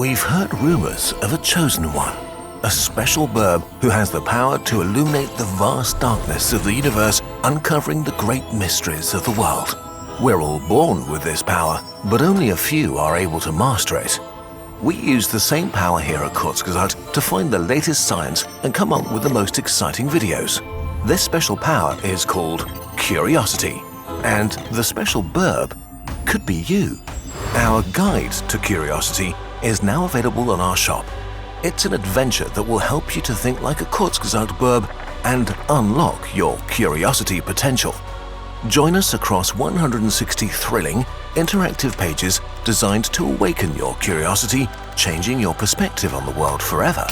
We've heard rumors of a chosen one, a special burb who has the power to illuminate the vast darkness of the universe, uncovering the great mysteries of the world. We're all born with this power, but only a few are able to master it. We use the same power here at Kurzgesagt to find the latest science and come up with the most exciting videos. This special power is called curiosity, and the special burb could be you. Our guide to curiosity is now available on our shop. It's an adventure that will help you to think like a Kurzgesagt burb and unlock your curiosity potential. Join us across 160 thrilling, interactive pages designed to awaken your curiosity, changing your perspective on the world forever.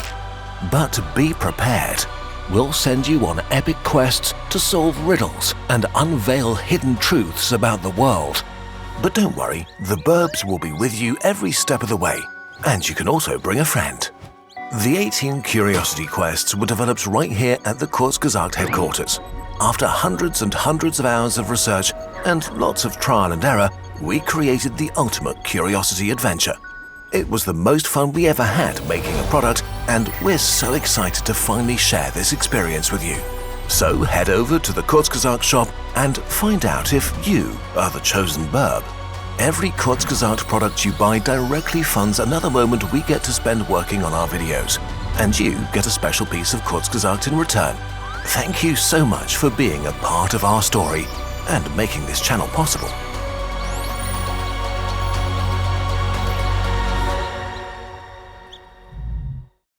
But be prepared. We'll send you on epic quests to solve riddles and unveil hidden truths about the world. But don't worry, the burbs will be with you every step of the way, and you can also bring a friend. The 18 curiosity quests were developed right here at the Kurzgesagt headquarters. After hundreds and hundreds of hours of research and lots of trial and error, we created the ultimate curiosity adventure. It was the most fun we ever had making a product, and we're so excited to finally share this experience with you. So head over to the Kurzgesagt shop and find out if you are the chosen burb. Every Kurzgesagt product you buy directly funds another moment we get to spend working on our videos, and you get a special piece of Kurzgesagt in return. Thank you so much for being a part of our story and making this channel possible.